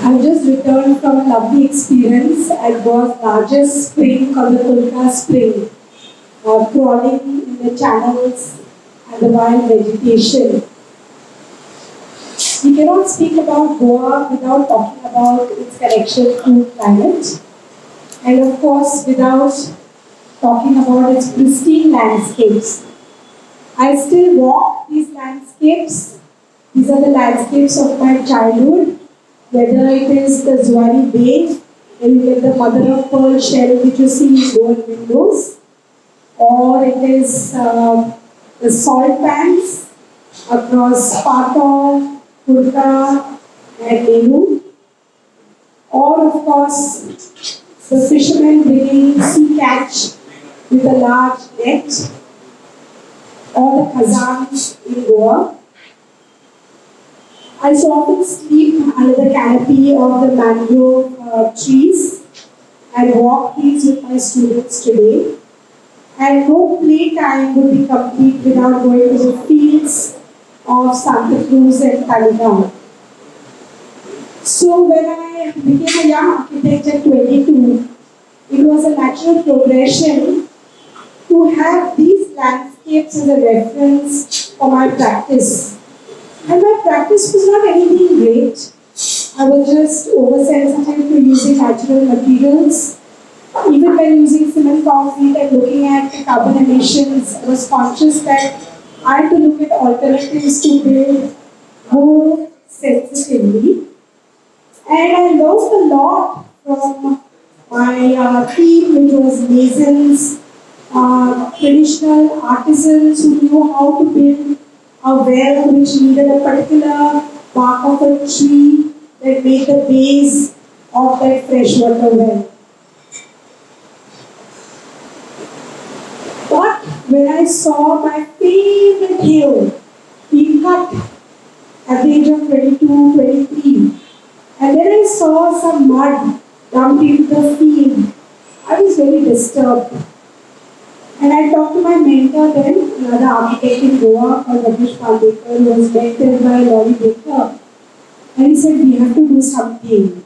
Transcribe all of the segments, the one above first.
I just returned from a lovely experience at Goa's largest spring called the TALLULAH Spring, crawling in the channels and the wild vegetation. We cannot speak about Goa without talking about its connection to climate, and of course without talking about its pristine landscapes. I still walk these landscapes. These are the landscapes of my childhood, whether it is the Zuari Bay, where you get the mother of pearl shell which you see in Goan windows, or it is the salt pans across Patong, Kurta and Nehru, or of course the fishermen bringing sea catch with a large net, or the khazans in Goa. I so often sleep under the canopy of the mangrove trees and walk these with my students today. And no playtime would be complete without going to the fields of Santa Cruz and TALLULAH. So when I became a young architect at 22, it was a natural progression to have these landscapes as a reference for my practice. And my practice was not anything great. I was just oversensitive to using natural materials. Even when using cement concrete and looking at the carbon emissions, I was conscious that I had to look at alternatives to build more sensitively. And I learned a lot from my team, which was masons, traditional artisans who knew how to build a well which needed a particular bark of a tree that made the base of that freshwater well. But when I saw my favorite hill being cut at the age of 22, 23, and then I saw some mud dumped into the field, I was very disturbed. And I talked to my mentor then, another architect in Goa called Pandekar, who was mentored by Laurie Baker. And he said, we have to do something.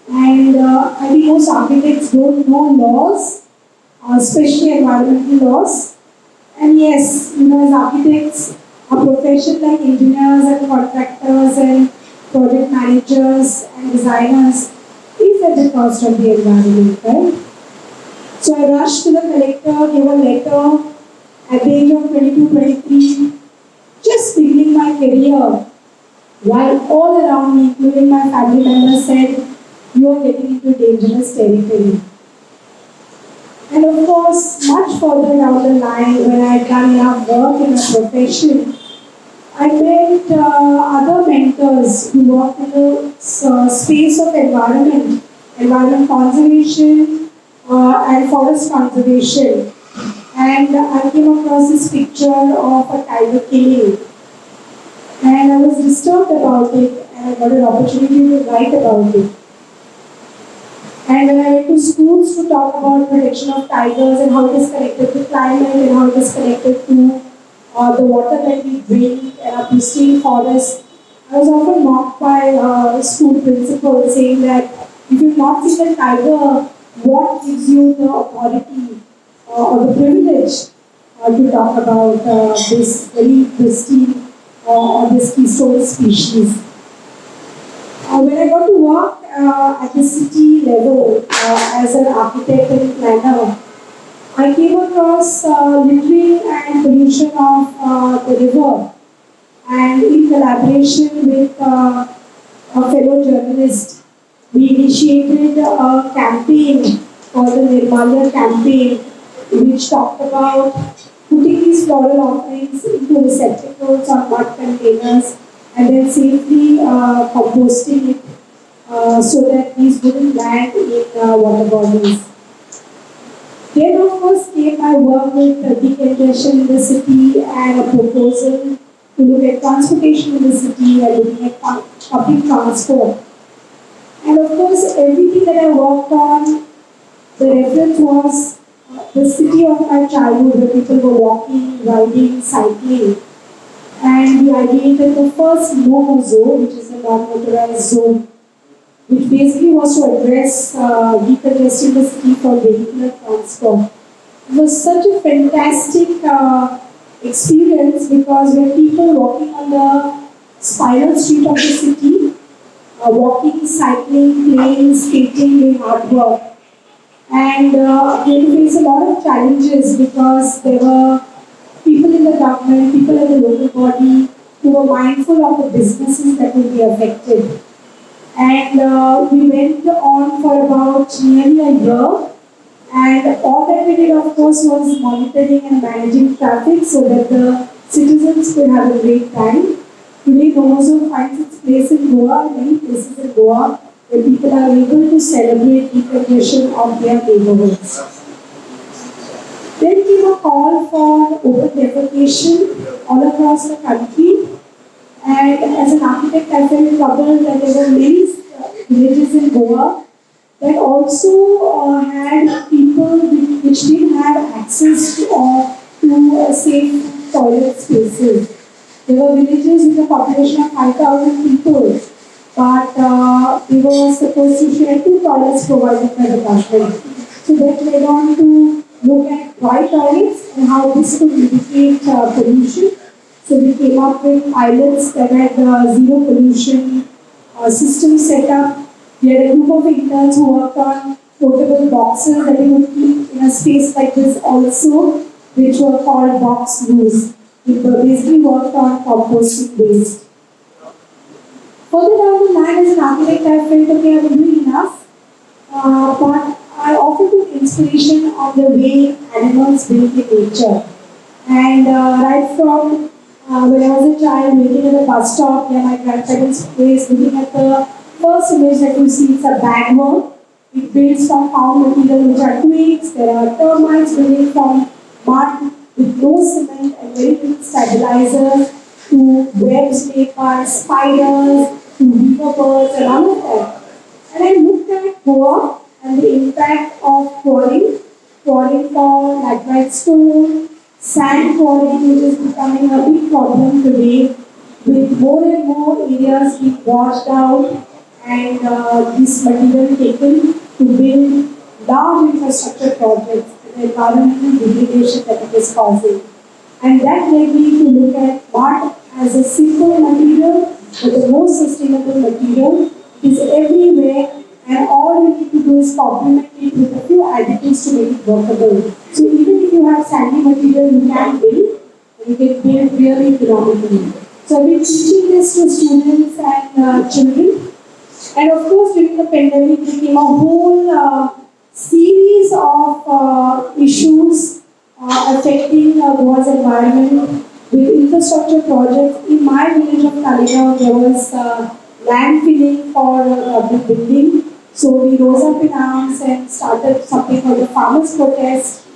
And I think most architects don't know laws, especially environmental laws. And yes, as architects, our profession like engineers and contractors and project managers and designers is at the cost of the environment, right? So I rushed to the collector, gave a letter at the age of 22, 23, just beginning my career, while all around me, including my family members, said, you are getting into dangerous territory. And of course, much further down the line, when I had done enough work in my profession, I met other mentors who worked in the space of environment conservation, and forest conservation. And I came across this picture of a tiger killing. And I was disturbed about it, and I got an opportunity to write about it. And when I went to schools to talk about protection of tigers and how it is connected to climate and how it is connected to the water that we drink and our pristine forest, I was often mocked by school principals saying that if you've not seen a tiger, what gives you the authority or the privilege to talk about this very pristine or this keystone species? When I got to work at the city level as an architect and planner, I came across littering and pollution of the river, and in collaboration with a fellow journalist, we initiated a campaign called the Nirmalya campaign, which talked about putting these floral offerings into receptacles or mud containers and then safely composting it so that these wouldn't land in water bodies. Then of course came my work with decongestion in the city and a proposal to look at transportation in the city and looking at public transport. And of course, everything that I worked on, the reference was the city of my childhood where people were walking, riding, cycling. And we ideated the first NOMO zone, which is a non-motorized zone. which basically was to address decongesting the city for vehicular transport. It was such a fantastic experience because when people walking on the spiral street of the city, walking, cycling, playing, skating, doing hard work. And they had to face a lot of challenges because there were people in the government, people in the local body who were mindful of the businesses that would be affected. And we went on for about nearly a year. And all that we did, of course, was monitoring and managing traffic so that the citizens could have a great time. Today, Nomozo finds its place in Goa, many places in Goa, where people are able to celebrate decongestion of their neighborhoods. Then came a call for open defecation all across the country. And as an architect, I felt troubled that there were many villages in Goa that also had people which didn't have access to safe toilet spaces. There were villages with a population of 5,000 people, but they were supposed to share 2 toilets provided by the government. So that led on to look at dry toilets and how this could mitigate pollution. So we came up with pilots that had zero pollution systems set up. We had a group of interns who worked on portable boxes that we would keep in a space like this also, which were called box loos. We basically worked on composting waste. Further down the line, as an architect, I felt, okay, I'm doing enough, but I often took inspiration on the way animals behave in nature. And right from when I was a child, waiting at the bus stop near my grandparents' place, looking at the first image that you see, it's a bagworm. It builds from found material which are twigs. There are termites building from mud with no cement and very little stabilizers to webs made by spiders to weaver birds and all of that. And I looked at Goa and the impact of quarrying for laterite stone, sand quarrying, which is becoming a big problem today, with more and more areas being washed out and this material taken to build large infrastructure projects and the environmental degradation that it is causing. And that led me to look at mud as a simple material, but the most sustainable material. It is everywhere, and all you need to do is complement it with a few additives to make it workable. So even if you have sandy material, you can build, and you can build really economically. So I've been teaching this to students and children. And of course, during the pandemic, there came a whole series of issues affecting Goa's environment with infrastructure projects. In my village of TALLULAH, there was land filling for public building. So we rose up in arms and started something called the farmers' protest.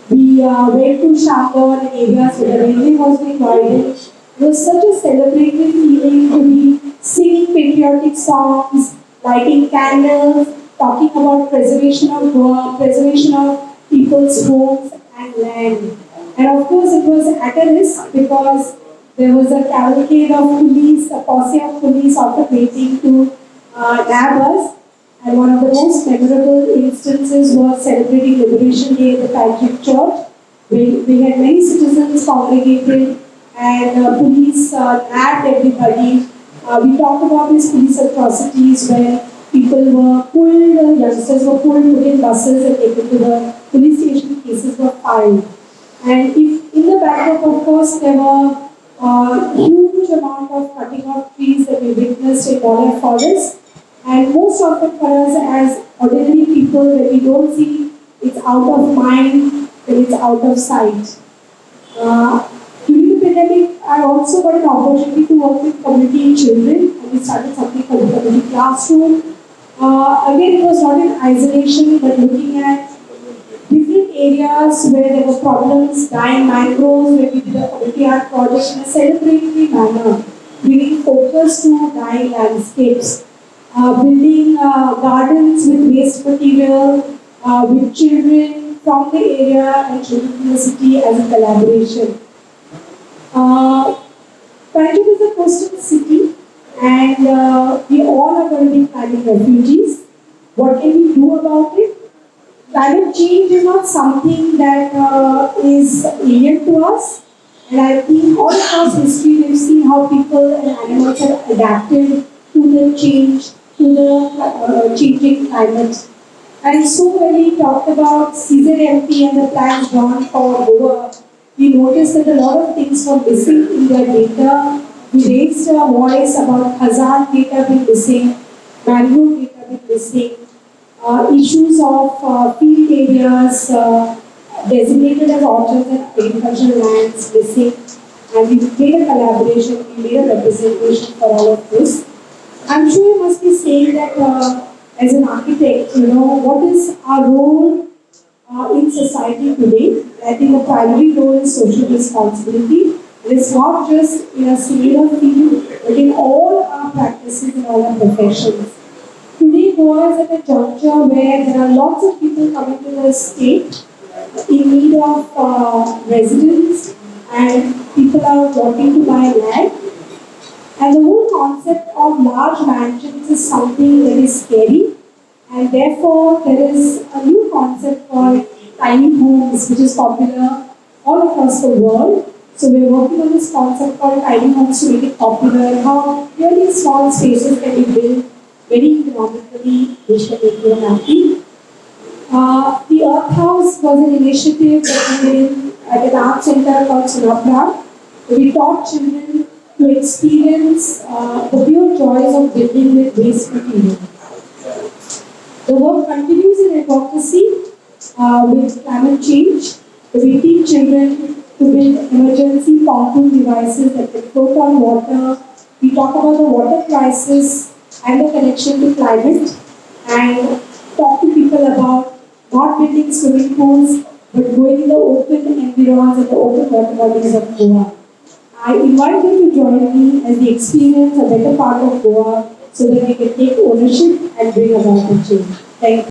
We went to Shamgar and areas where the railway was being widened. It was such a celebratory feeling to be singing patriotic songs, lighting candles, talking about preservation of Goa, preservation of people's homes and land. And of course, it was at a risk because there was a cavalcade of police, a posse of police often waiting to nab us. And one of the most memorable instances was celebrating Liberation Day at the Patrick Church. We had many citizens congregated and police nabbed everybody. We talked about these police atrocities where people were pulled, youngsters were pulled, put in buses and taken to the police station, cases were filed. And if in the backdrop, of course, there were huge amount of cutting of trees that we witnessed in Wildlife Forest. And most often for us as ordinary people, when we don't see it's out of mind, then it's out of sight. During the pandemic, I also got an opportunity to work with community and children, and we started something called the community classroom. Again, it was not in isolation, but looking at different areas where there were problems, dying mangroves, where we did a community art project in a celebratory manner, bringing focus to dying landscapes, building gardens with waste material, with children from the area and children from the city as a collaboration. Banjul is a coastal city, and we all are going to be climate refugees. What can we do about it? Climate change is not something that is alien to us, and I think all across history we've seen how people and animals have adapted to the change, to the changing climate. And so when we talked about season empty and the plans drawn for Goa, we noticed that a lot of things were missing in their data. We raised a voice about Khazan data being missing, mangrove data being missing, issues of field areas designated as orchards and agricultural lands missing, and we made a collaboration, we made a representation for all of this. I'm sure you must be saying that as an architect, what is our role in society today? I think the primary role is social responsibility. It's not just in a singular field, but in all our practices and all our professions. Today, Goa is at a juncture where there are lots of people coming to the state in need of residence, and people are wanting to buy land. And the whole concept of large mansions is something that is scary, and therefore there is a new concept called tiny homes, which is popular all across the world. So we're working on this concept called tiny homes to make it popular, and how really small spaces can be built very economically, which can make you happy. The Earth House was an initiative that we did at an art center called Sunapra. We taught children to experience the pure joys of building with waste material. The work continues in advocacy with climate change. We teach children to build emergency pontoon devices that can float on water. We talk about the water crisis and the connection to climate, and talk to people about not building swimming pools, but going in the open environs and the open water bodies of Goa. I invite you to join me as we experience a better part of Goa so that we can take ownership and bring about the change. Thank you.